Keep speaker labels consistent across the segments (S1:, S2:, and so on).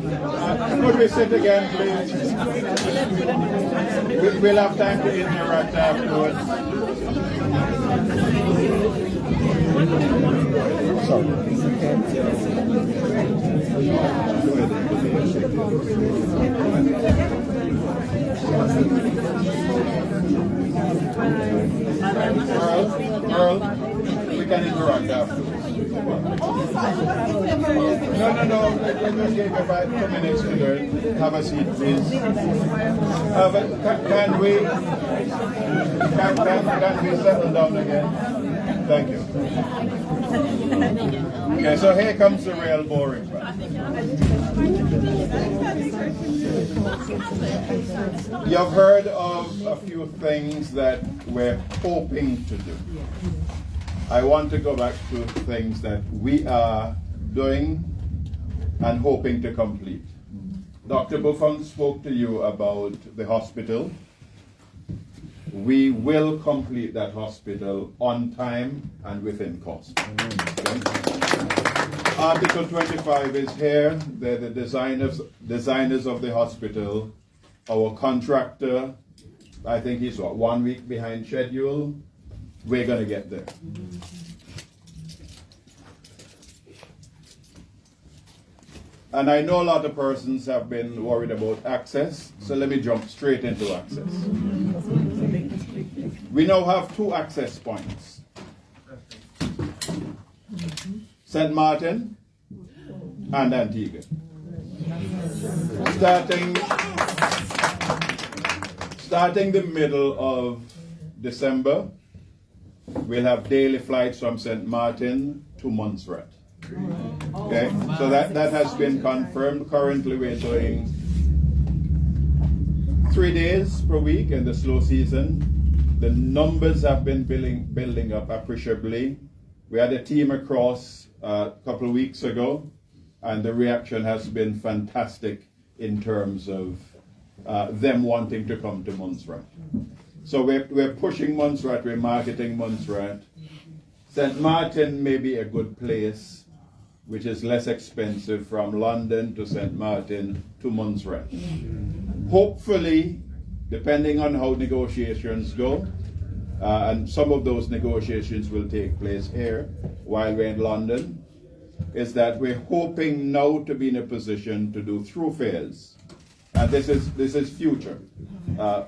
S1: Could we sit again, please? We'll have time to interact afterwards.
S2: Sorry.
S1: Earl, we can interact afterwards. No. Let's just give you 2 minutes to do it. Have a seat, please. Can we settle down again? Thank you. Okay, so here comes the real boring part. You've heard of a few things that we're hoping to do. I want to go back to things that we are doing and hoping to complete. Dr. Buffon spoke to you about the hospital. We will complete that hospital on time and within cost. Okay? Article 25 is here. They're the designers of the hospital. Our contractor, I think he's 1 week behind schedule. We're going to get there. And I know a lot of persons have been worried about access, so let me jump straight into access. We now have 2 access points. St. Martin and Antigua. Starting the middle of December, we'll have daily flights from St. Martin to Montserrat. Okay, so that has been confirmed. Currently we're doing 3 days per week in the slow season. The numbers have been building up appreciably. We had a team across a couple of weeks ago, and the reaction has been fantastic in terms of them wanting to come to Montserrat. So we're pushing Montserrat, we're marketing Montserrat. St. Martin may be a good place, which is less expensive from London to St. Martin to Montserrat. Hopefully, depending on how negotiations go, and some of those negotiations will take place here while we're in London, is that we're hoping now to be in a position to do through fares. And this is future,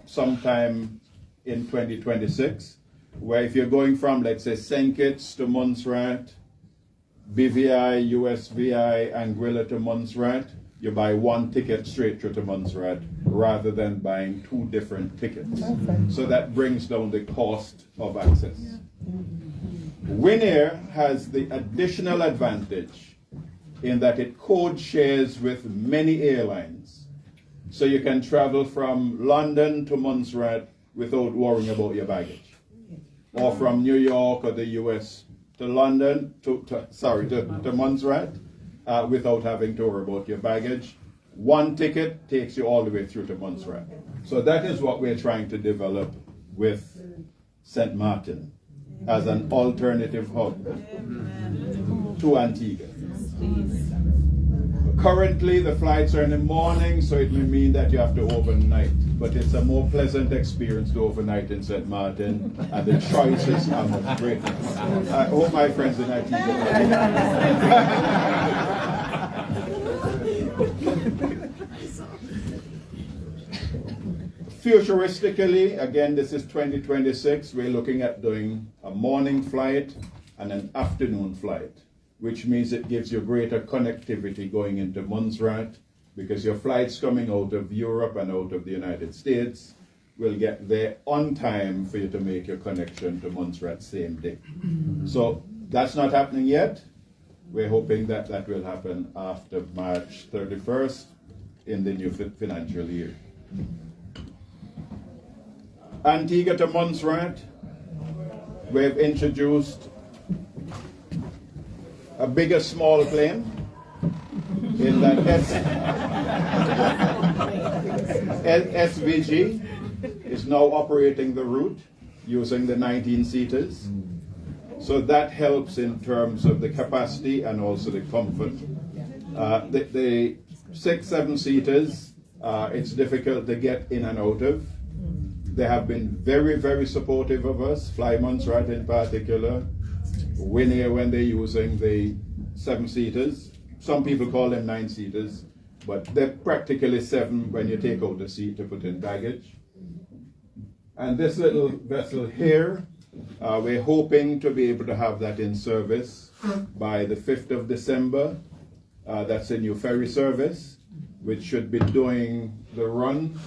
S1: sometime in 2026, where if you're going from, let's say, St. Kitts to Montserrat, BVI, USVI, Anguilla to Montserrat, you buy 1 ticket straight through to Montserrat rather than buying 2 different tickets. So that brings down the cost of access. Winair has the additional advantage in that it code shares with many airlines. So you can travel from London to Montserrat without worrying about your baggage. Or from New York or the US to London, to Montserrat, without having to worry about your baggage. 1 ticket takes you all the way through to Montserrat. So that is what we're trying to develop with St. Martin as an alternative hub to Antigua. Currently, the flights are in the morning, so it may mean that you have to overnight. But it's a more pleasant experience to overnight in St. Martin, and the choices are much greater. I hope my friends in Antigua. Futuristically, again, this is 2026, we're looking at doing a morning flight and an afternoon flight, which means it gives you greater connectivity going into Montserrat, because your flights coming out of Europe and out of the United States will get there on time for you to make your connection to Montserrat same day. So that's not happening yet. We're hoping that that will happen after March 31st in the new financial year. Antigua to Montserrat, we've introduced a bigger small plane in that SVG is now operating the route using the 19-seaters. So that helps in terms of the capacity and also the comfort. The 6, 7-seaters, it's difficult to get in and out of. They have been very, very supportive of us, Fly Montserrat in particular. Winnie when they're using the 7-seaters. Some people call them 9-seaters, but they're practically 7 when you take out the seat to put in baggage. And this little vessel here, we're hoping to be able to have that in service by the 5th of December. That's a new ferry service, which should be doing the run.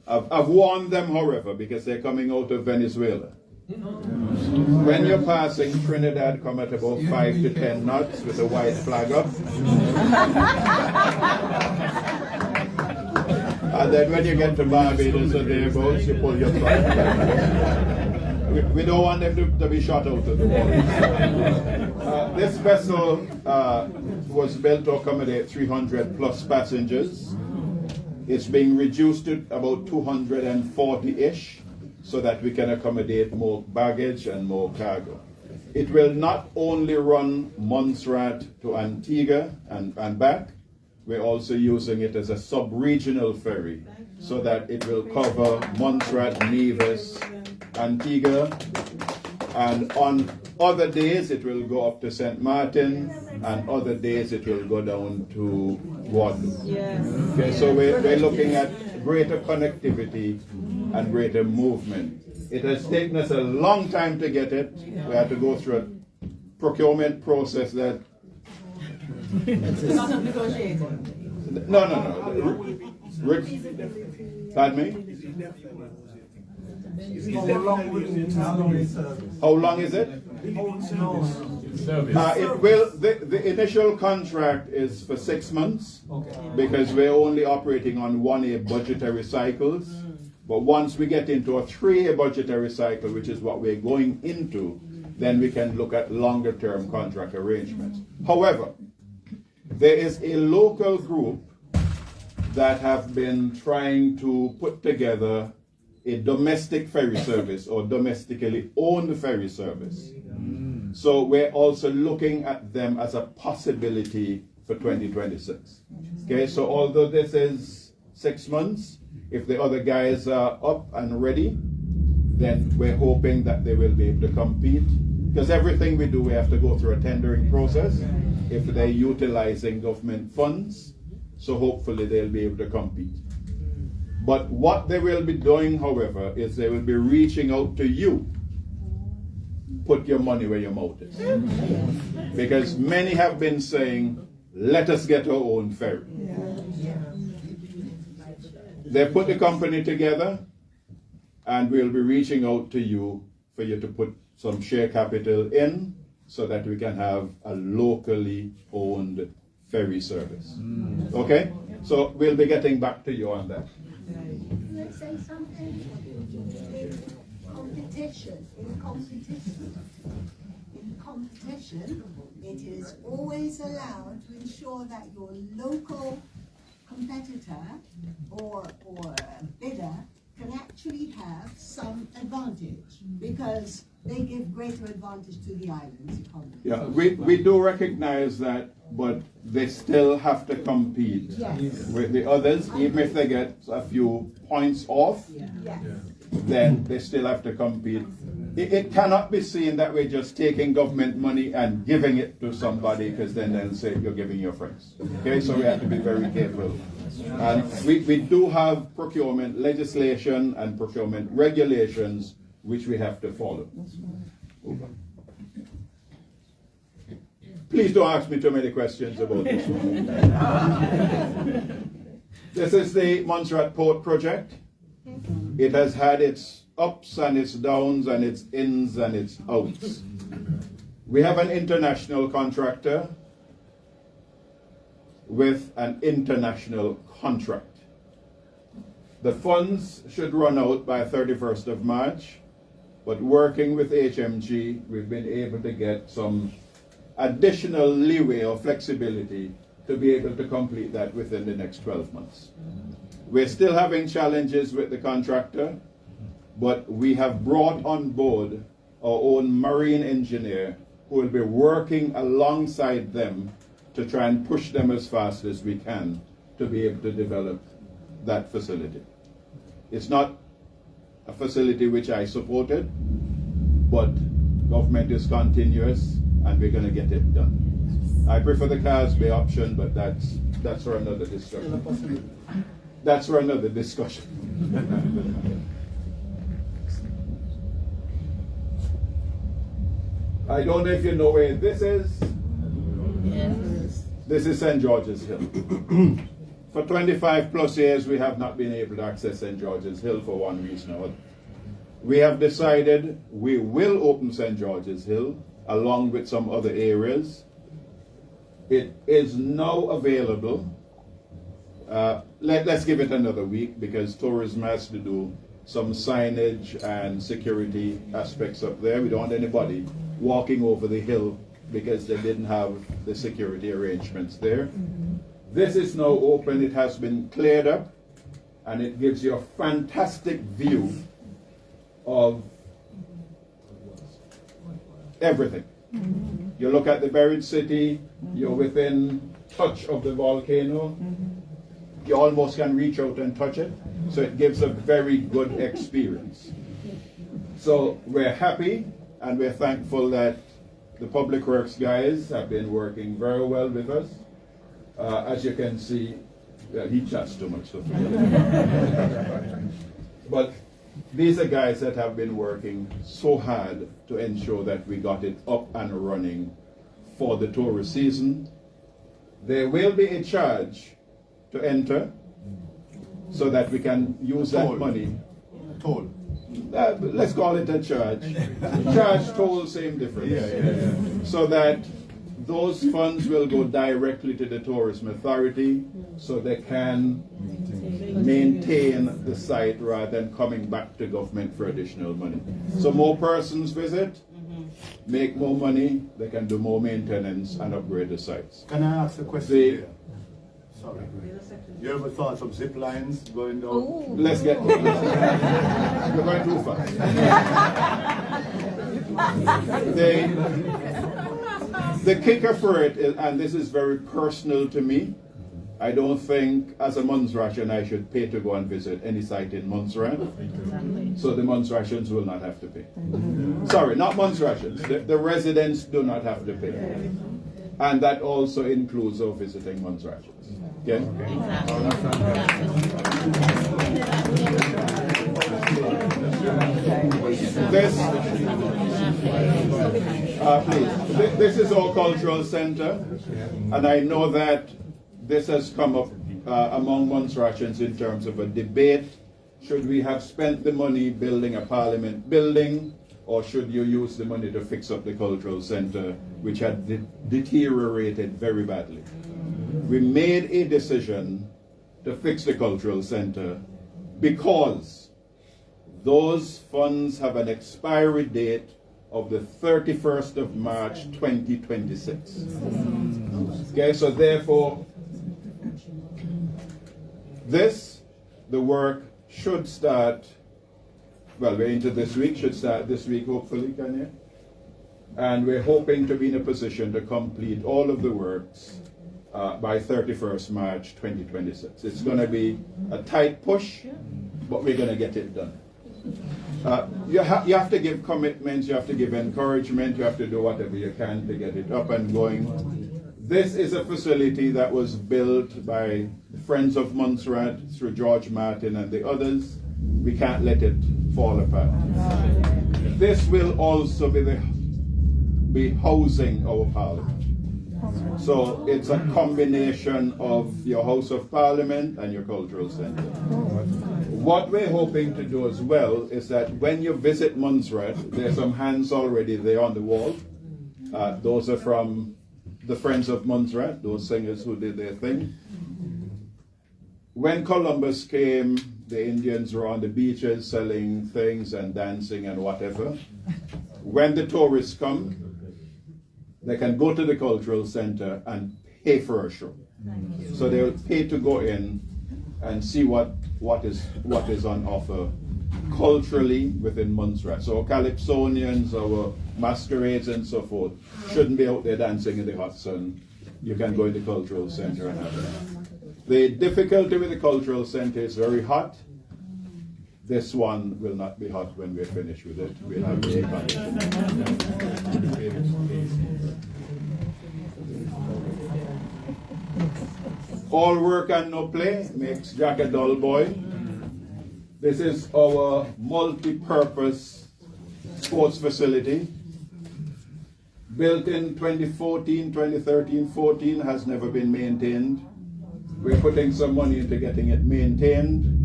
S1: I've warned them, however, because they're coming out of Venezuela. When you're passing Trinidad, come at about 5 to 10 knots with a white flag up. And then when you get to Barbados or thereabouts, you pull your flag. We don't want them to be shot out of the water. This vessel was built to accommodate 300 plus passengers. It's being reduced to about 240-ish so that we can accommodate more baggage and more cargo. It will not only run Montserrat to Antigua and back, we're also using it as a sub-regional ferry so that it will cover Montserrat, Nevis, Antigua, and on other days it will go up to St. Martin, and other days it will go down to Guadeloupe. Yes. Okay, so we're looking at greater connectivity and greater movement. It has taken us a long time to get it. We had to go through a procurement process that... No. Pardon me? How long is it? It will. The initial contract is for 6 months because we're only operating on 1-year budgetary cycles. But once we get into a 3-year budgetary cycle, which is what we're going into, then we can look at longer term contract arrangements. However, there is a local group that have been trying to put together a domestic ferry service or domestically owned ferry service. So we're also looking at them as a possibility for 2026. Okay, so although this is 6 months, if the other guys are up and ready, then we're hoping that they will be able to compete. Because everything we do, we have to go through a tendering process if they're utilizing government funds. So hopefully they'll be able to compete. But what they will be doing, however, is they will be reaching out to you. Put your money where your mouth is. Because many have been saying, let us get our own ferry. They put the company together, and we'll be reaching out to you for you to put some share capital in so that we can have a locally owned ferry service. Okay? So we'll be getting back to you on that.
S2: Can I say something? In competition, it is always allowed to ensure that your local competitor or bidder can actually have some advantage because they give greater advantage to the island's economy.
S1: Yeah, we do recognize that, but they still have to compete with the others, even if they get a few points off, then they still have to compete. It cannot be seen that we're just taking government money and giving it to somebody because then they'll say you're giving your friends. Okay, so we have to be very careful. And we do have procurement legislation and procurement regulations which we have to follow. Please don't ask me too many questions about this one. This is the Montserrat Port project. It has had its ups and its downs and its ins and its outs. We have an international contractor with an international contract. The funds should run out by 31st of March, but working with HMG, we've been able to get some additional leeway or flexibility to be able to complete that within the next 12 months. We're still having challenges with the contractor, but we have brought on board our own marine engineer who will be working alongside them to try and push them as fast as we can to be able to develop that facility. It's not a facility which I supported, but government is continuous and we're going to get it done. I prefer the Cars Bay option, but that's for another discussion. That's for another discussion. I don't know if you know where this is.
S3: Yes.
S1: This is St. George's Hill. For 25 plus years, we have not been able to access St. George's Hill for one reason or other. We have decided we will open St. George's Hill along with some other areas. It is now available. Let's give it another week because tourism has to do some signage and security aspects up there. We don't want anybody walking over the hill because they didn't have the security arrangements there. This is now open. It has been cleared up and it gives you a fantastic view of everything. You look at the buried city, you're within touch of the volcano. You almost can reach out and touch it. So it gives a very good experience. So we're happy and we're thankful that the Public Works guys have been working very well with us. As you can see, he chats too much. But these are guys that have been working so hard to ensure that we got it up and running for the tourist season. There will be a charge to enter so that we can use that money.
S4: Toll.
S1: Let's call it a charge. Charge, toll, same difference.
S4: Yeah.
S1: So that those funds will go directly to the Tourism Authority so they can maintain the site rather than coming back to government for additional money. So more persons visit, make more money, they can do more maintenance and upgrade the sites.
S4: Can I ask a question? Sorry. You ever thought of zip lines going down?
S3: Ooh.
S1: Let's get you're going too fast. The kicker for it is, and this is very personal to me, I don't think as a Montserratian I should pay to go and visit any site in Montserrat. So the Montserratians will not have to pay. Sorry, not Montserratians. The residents do not have to pay. And that also includes our visiting Montserratians. Okay? This is our cultural center, and I know that this has come up among Montserratians in terms of a debate. Should we have spent the money building a parliament building, or should you use the money to fix up the cultural center, which had deteriorated very badly? We made a decision to fix the cultural center because those funds have an expiry date of the 31st of March 2026. Okay, so therefore, the work should start, well, we're into this week, should start this week hopefully, Kanye. And we're hoping to be in a position to complete all of the works by 31st March 2026. It's going to be a tight push, but we're going to get it done. You have to give commitments, you have to give encouragement, you have to do whatever you can to get it up and going. This is a facility that was built by Friends of Montserrat through George Martin and the others. We can't let it fall apart. This will also be housing our parliament. So it's a combination of your House of Parliament and your cultural center. What we're hoping to do as well is that when you visit Montserrat, there's some hands already there on the wall. Those are from the Friends of Montserrat, those singers who did their thing. When Columbus came, the Indians were on the beaches selling things and dancing and whatever. When the tourists come, they can go to the cultural center and pay for a show. So they'll pay to go in and see what is on offer culturally within Montserrat. So our Calypsonians, our masquerades and so forth shouldn't be out there dancing in the hot sun. You can go in the cultural center and have that. The difficulty with the cultural center is very hot. This one will not be hot when we're finished with it. We'll have air conditioning. All work and no play makes Jack a dull boy. This is our multi-purpose sports facility. Built in 2014, 2013, 14, has never been maintained. We're putting some money into getting it maintained.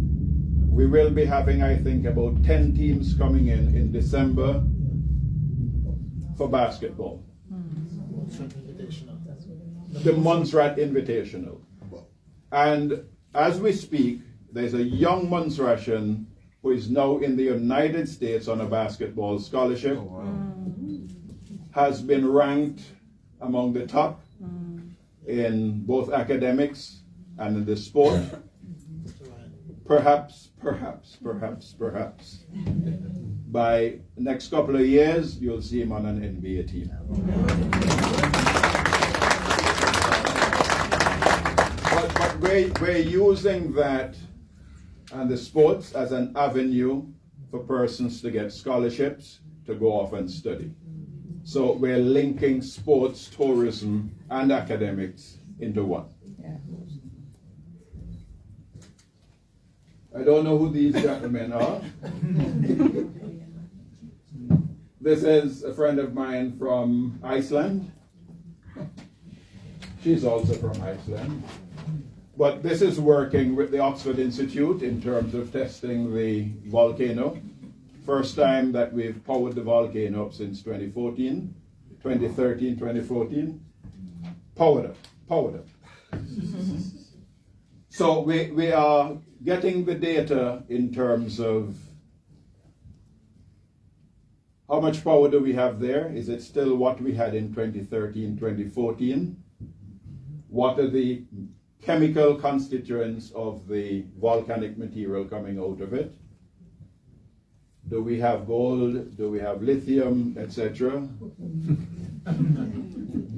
S1: We will be having, I think, about 10 teams coming in December for basketball. The Montserrat Invitational. And as we speak, there's a young Montserratian who is now in the United States on a basketball scholarship. Oh, wow. Has been ranked among the top in both academics and in the sport. Perhaps, by next couple of years, you'll see him on an NBA team. But we're using that and the sports as an avenue for persons to get scholarships to go off and study. So we're linking sports, tourism, and academics into one.
S3: Yeah.
S1: I don't know who these gentlemen are. This is a friend of mine from Iceland. She's also from Iceland. But this is working with the Oxford Institute in terms of testing the volcano. First time that we've powered the volcano up since 2014, 2013, 2014. Powered up. So we are getting the data in terms of how much power do we have there? Is it still what we had in 2013, 2014? What are the chemical constituents of the volcanic material coming out of it? Do we have gold? Do we have lithium, etc.?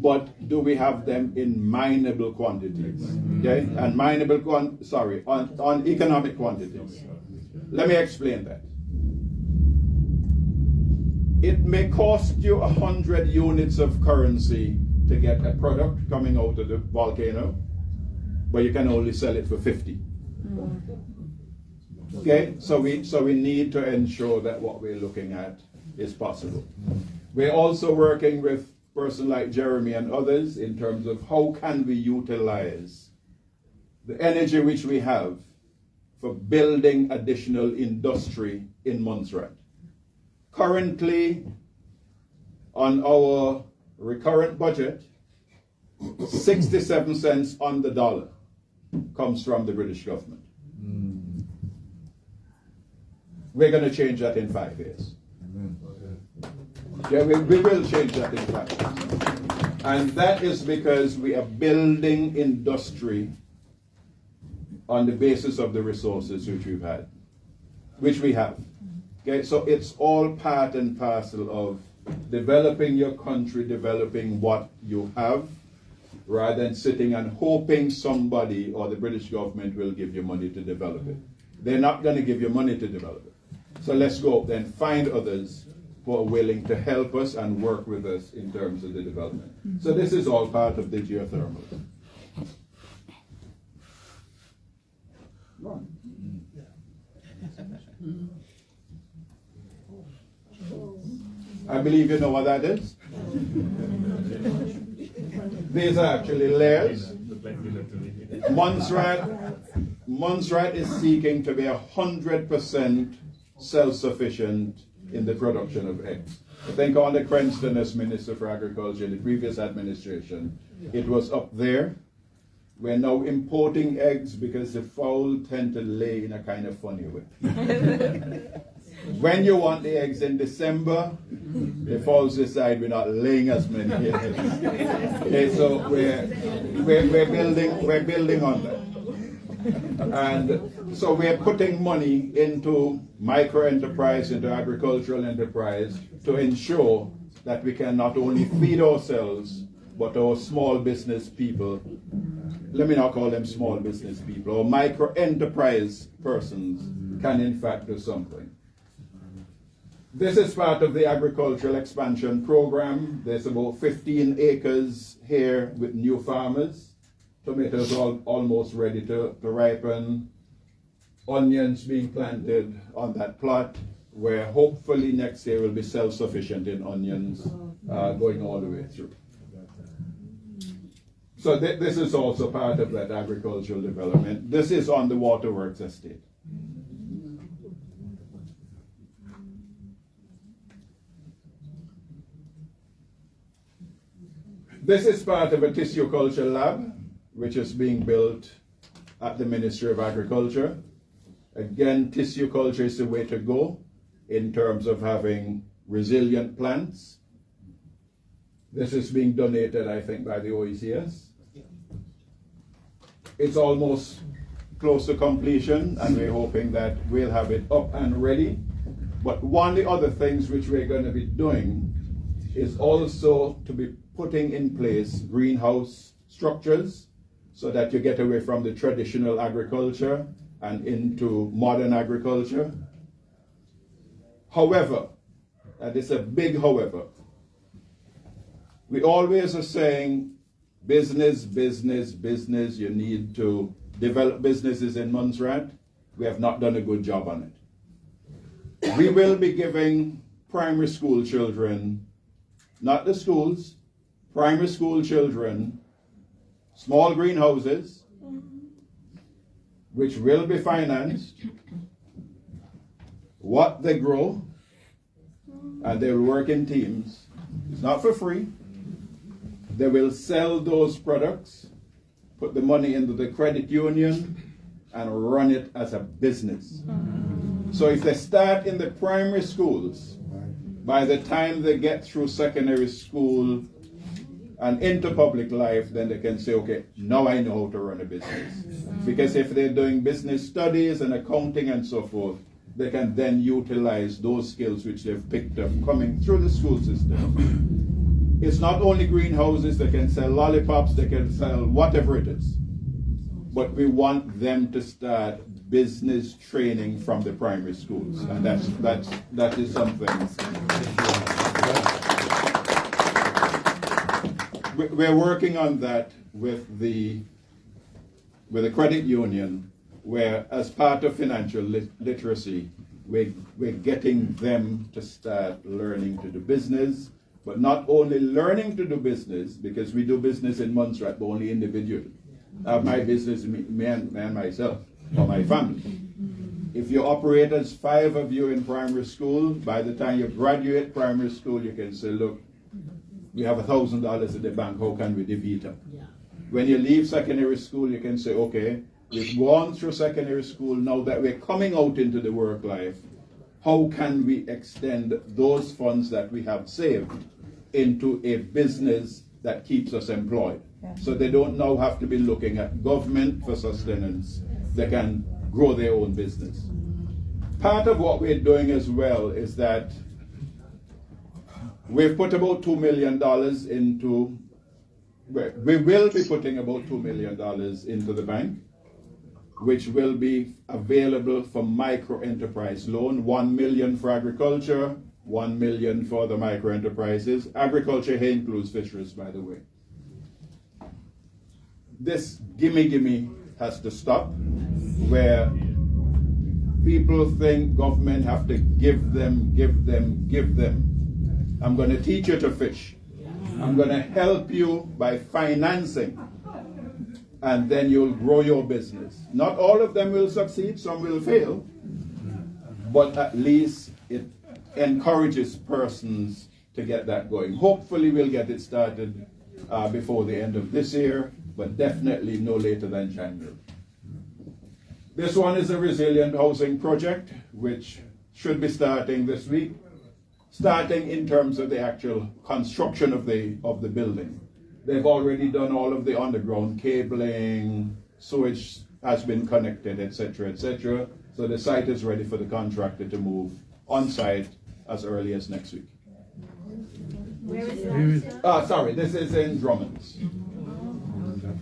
S1: But do we have them in mineable quantities? Okay, and mineable on economic quantities. Let me explain that. It may cost you 100 units of currency to get a product coming out of the volcano, but you can only sell it for 50. Okay, so we need to ensure that what we're looking at is possible. We're also working with a person like Jeremy and others in terms of how can we utilize the energy which we have for building additional industry in Montserrat. Currently, on our recurrent budget, 67 cents on the dollar comes from the British government. We're going to change that in 5 years. Yeah, we will change that in 5 years. And that is because we are building industry on the basis of the resources which we have. Okay, so it's all part and parcel of developing your country, developing what you have, rather than sitting and hoping somebody or the British government will give you money to develop it. They're not going to give you money to develop it. So let's go then find others who are willing to help us and work with us in terms of the development. So this is all part of the geothermal. Go on. I believe you know what that is. These are actually layers. Montserrat is seeking to be 100% self-sufficient in the production of eggs. I think under Cranston as Minister for Agriculture in the previous administration, it was up there. We're now importing eggs because the fowl tend to lay in a kind of funny way. When you want the eggs in December, the fowls decide we're not laying as many eggs. Okay, so we're building on that. And so we're putting money into micro-enterprise, into agricultural enterprise, to ensure that we can not only feed ourselves, but our small business people let me not call them small business people, or micro enterprise persons can in fact do something. This is part of the agricultural expansion program. There's about 15 acres here with new farmers. Tomatoes almost ready to ripen. Onions being planted on that plot, where hopefully next year we'll be self-sufficient in onions going all the way through. So this is also part of that agricultural development. This is on the Waterworks estate. This is part of a tissue culture lab, which is being built at the Ministry of Agriculture. Again, tissue culture is the way to go in terms of having resilient plants. This is being donated, I think, by the OECS. It's almost close to completion, and we're hoping that we'll have it up and ready. But one of the other things which we're going to be doing is also to be putting in place greenhouse structures so that you get away from the traditional agriculture and into modern agriculture. However, and it's a big however, we always are saying business, business, business. You need to develop businesses in Montserrat. We have not done a good job on it. We will be giving primary school children, not the schools, primary school children, small greenhouses, which will be financed, what they grow, and they will work in teams. It's not for free. They will sell those products, put the money into the credit union, and run it as a business. So if they start in the primary schools, by the time they get through secondary school and into public life, then they can say, okay, now I know how to run a business. Because if they're doing business studies and accounting and so forth, they can then utilize those skills which they've picked up coming through the school system. It's not only greenhouses, they can sell lollipops, they can sell whatever it is. But we want them to start business training from the primary schools. And that is something. We're working on that with the credit union, where as part of financial literacy, we're getting them to start learning to do business. But not only learning to do business, because we do business in Montserrat, but only individually. My business, me and myself, or my family. If you operate as 5 of you in primary school, by the time you graduate primary school, you can say, look, we have $1,000 in the bank, how can we defeat them? Yeah. When you leave secondary school, you can say, okay, we've gone through secondary school, now that we're coming out into the work life, how can we extend those funds that we have saved into a business that keeps us employed? Yeah. So they don't now have to be looking at government for sustenance. They can grow their own business. Part of what we're doing as well is that we've put about $2 million into, we will be putting about $2 million into the bank, which will be available for micro enterprise loan, 1 million for agriculture, 1 million for the micro enterprises. Agriculture here includes fisheries, by the way. This gimme has to stop, where people think government have to give them. I'm going to teach you to fish. I'm going to help you by financing, and then you'll grow your business. Not all of them will succeed, some will fail, but at least it encourages persons to get that going. Hopefully we'll get it started before the end of this year, but definitely no later than January. This one is a resilient housing project, which should be starting this week, starting in terms of the actual construction of the building. They've already done all of the underground cabling, sewage has been connected, etc., etc. So the site is ready for the contractor to move on site as early as next week.
S3: Where is that?
S1: Sorry, this is in Drummond's.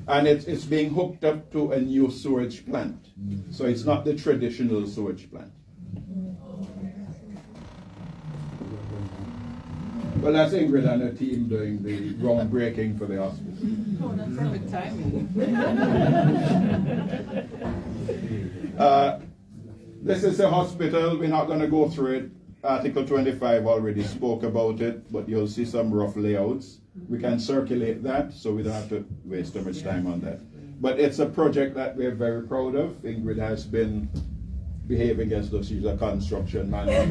S1: And it's being hooked up to a new sewage plant. So it's not the traditional sewage plant. Well, that's Ingrid and her team doing the groundbreaking for the hospital.
S3: Oh, that's perfect timing.
S1: This is a hospital. We're not going to go through it. Article 25 already spoke about it, but you'll see some rough layouts. We can circulate that, so we don't have to waste too much time on that. But it's a project that we're very proud of. Ingrid has been behaving as though she's a construction manager.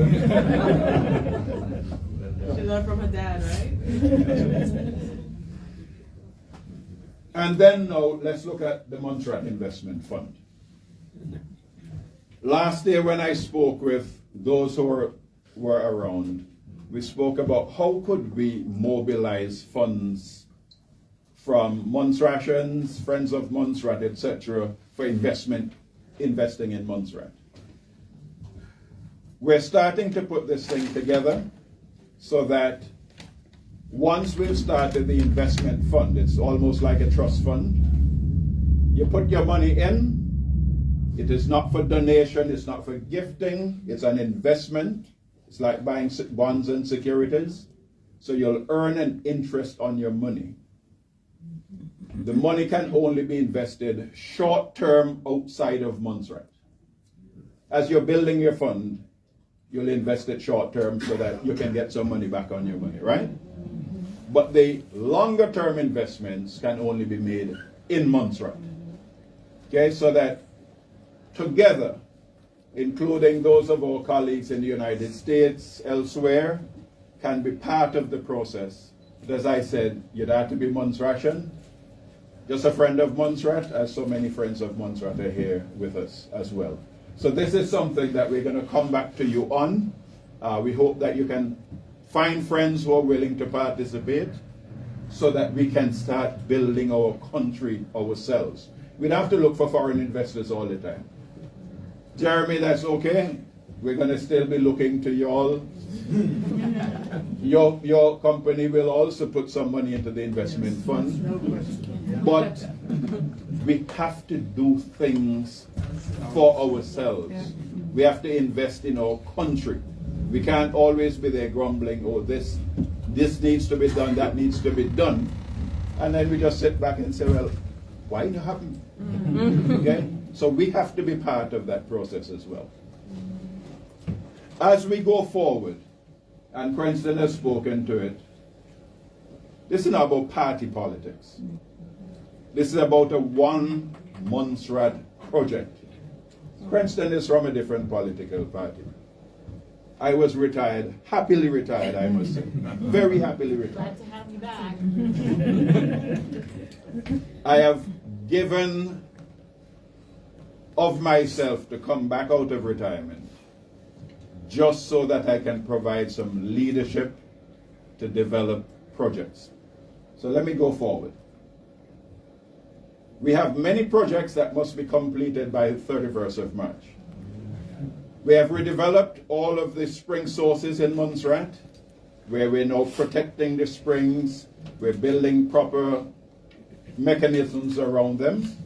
S3: She learned from her dad, right?
S1: And then now, let's look at the Montserrat Investment Fund. Last year when I spoke with those who were around, we spoke about how could we mobilize funds from Montserratians, Friends of Montserrat, etc., for investing in Montserrat. We're starting to put this thing together so that once we've started the investment fund, it's almost like a trust fund. You put your money in, it is not for donation, it's not for gifting, it's an investment. It's like buying bonds and securities. So you'll earn an interest on your money. The money can only be invested short term outside of Montserrat. As you're building your fund, you'll invest it short term so that you can get some money back on your money, right? But the longer term investments can only be made in Montserrat. Okay, so that together, including those of our colleagues in the United States, elsewhere, can be part of the process. But as I said, you'd have to be Montserratian, just a friend of Montserrat, as so many friends of Montserrat are here with us as well. So this is something that we're going to come back to you on. We hope that you can find friends who are willing to participate so that we can start building our country ourselves. We'd have to look for foreign investors all the time. Jeremy, that's okay. We're going to still be looking to you all. Your company will also put some money into the investment fund. But we have to do things for ourselves. We have to invest in our country. We can't always be there grumbling, oh, this needs to be done, that needs to be done. And then we just sit back and say, well, why it happen? Okay? So we have to be part of that process as well. As we go forward, and Cranston has spoken to it, this is not about party politics. This is about a one Montserrat project. Cranston is from a different political party. I was retired, happily retired, I must say. Very happily retired.
S3: Glad to have you back.
S1: I have given of myself to come back out of retirement just so that I can provide some leadership to develop projects. So let me go forward. We have many projects that must be completed by the 31st of March. We have redeveloped all of the spring sources in Montserrat, where we're now protecting the springs, we're building proper mechanisms around them.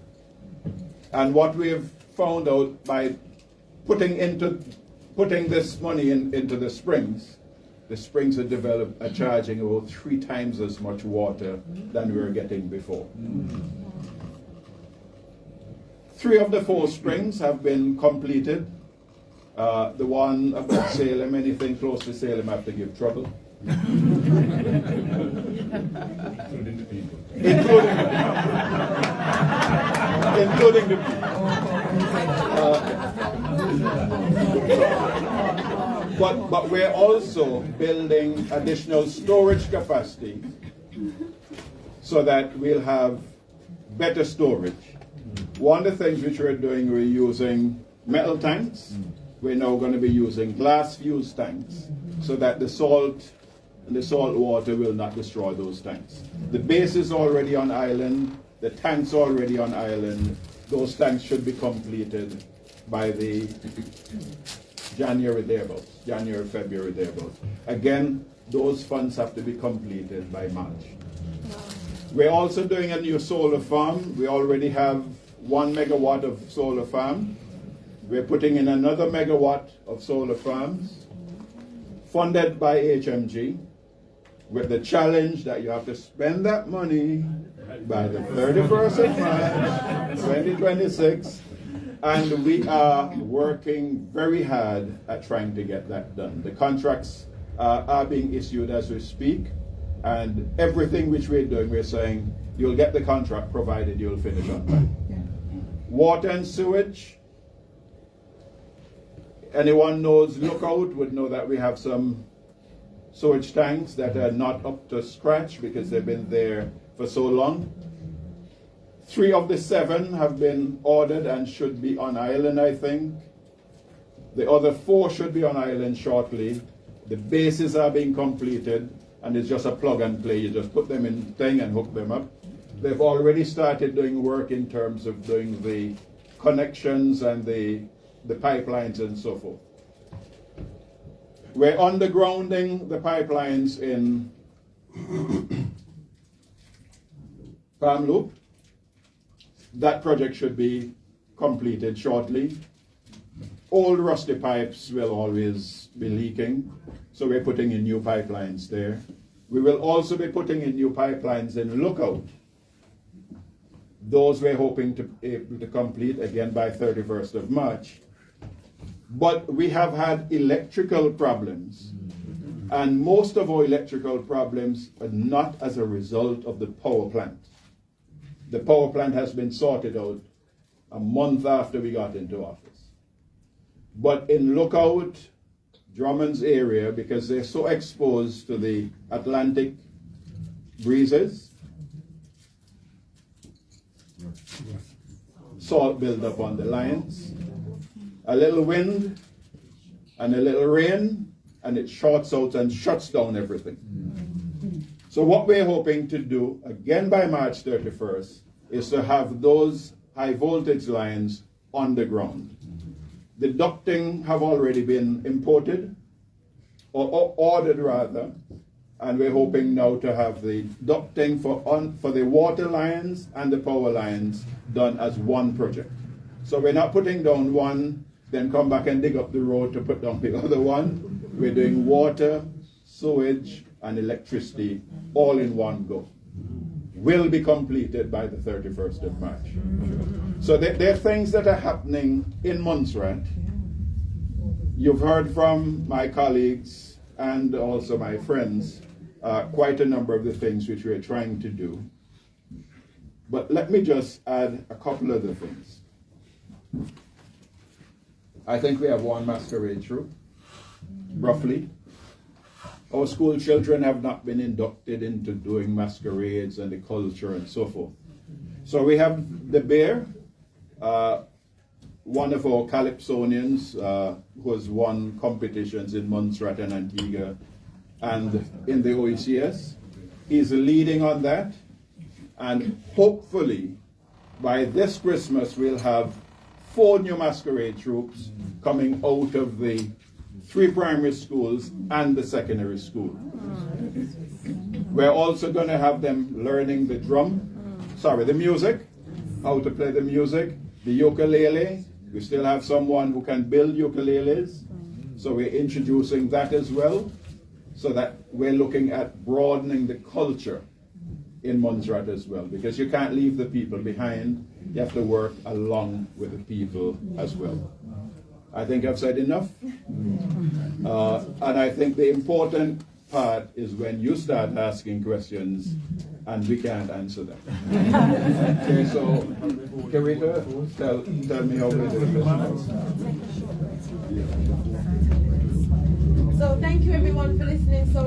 S1: And what we have found out by putting this money into the springs are charging about 3 times as much water than we were getting before. 3 of the 4 springs have been completed. The one about Salem, anything close to Salem have to give trouble. Including the people. Including the people. But we're also building additional storage capacity so that we'll have better storage. One of the things which we're doing, we're using metal tanks. We're now going to be using glass fused tanks so that the salt and the salt water will not destroy those tanks. The base is already on island, the tanks are already on island. Those tanks should be completed by the January, February thereabouts. Again, those funds have to be completed by March. We're also doing a new solar farm. We already have 1 megawatt of solar farm. We're putting in another megawatt of solar farms, funded by HMG, with the challenge that you have to spend that money by the 31st of March, 2026. And we are working very hard at trying to get that done. The contracts are being issued as we speak. And everything which we're doing, we're saying, you'll get the contract provided you'll finish on time. Water and sewage. Anyone knows Lookout would know that we have some sewage tanks that are not up to scratch because they've been there for so long. 3 of the 7 have been ordered and should be on island, I think. The other 4 should be on island shortly. The bases are being completed, and it's just a plug and play. You just put them in thing and hook them up. They've already started doing work in terms of doing the connections and the pipelines and so forth. We're undergrounding the pipelines in Palm Loop. That project should be completed shortly. Old rusty pipes will always be leaking, so we're putting in new pipelines there. We will also be putting in new pipelines in Lookout. Those we're hoping to be able to complete again by 31st of March. But we have had electrical problems, and most of our electrical problems are not as a result of the power plant. The power plant has been sorted out a month after we got into office. But in Lookout, Drummond's area, because they're so exposed to the Atlantic breezes, salt buildup on the lines, a little wind and a little rain, and it shorts out and shuts down everything. So what we're hoping to do, again by March 31st, is to have those high voltage lines on the ground. The ducting have already been imported, or ordered rather, and we're hoping now to have the ducting for the water lines and the power lines done as one project. So we're not putting down one, then come back and dig up the road to put down the other one. We're doing water, sewage, and electricity all in one go. Will be completed by the 31st of March. So there are things that are happening in Montserrat. You've heard from my colleagues and also my friends quite a number of the things which we're trying to do. But let me just add a couple other things. I think we have 1 masquerade troupe, roughly. Our school children have not been inducted into doing masquerades and the culture and so forth. So we have the Bear, one of our Calypsonians who has won competitions in Montserrat and Antigua and in the OECS. He's leading on that, and hopefully by this Christmas we'll have 4 new masquerade troops coming out of the 3 primary schools and the secondary school. We're also going to have them learning the music, how to play the music, the ukulele. We still have someone who can build ukuleles, so we're introducing that as well, so that we're looking at broadening the culture in Montserrat as well, because you can't leave the people behind. You have to work along with the people as well. I think I've said enough. And I think the important part is when you start asking questions and we can't answer them. Okay, so Karita, tell me how we do this.
S3: So thank you everyone for listening. So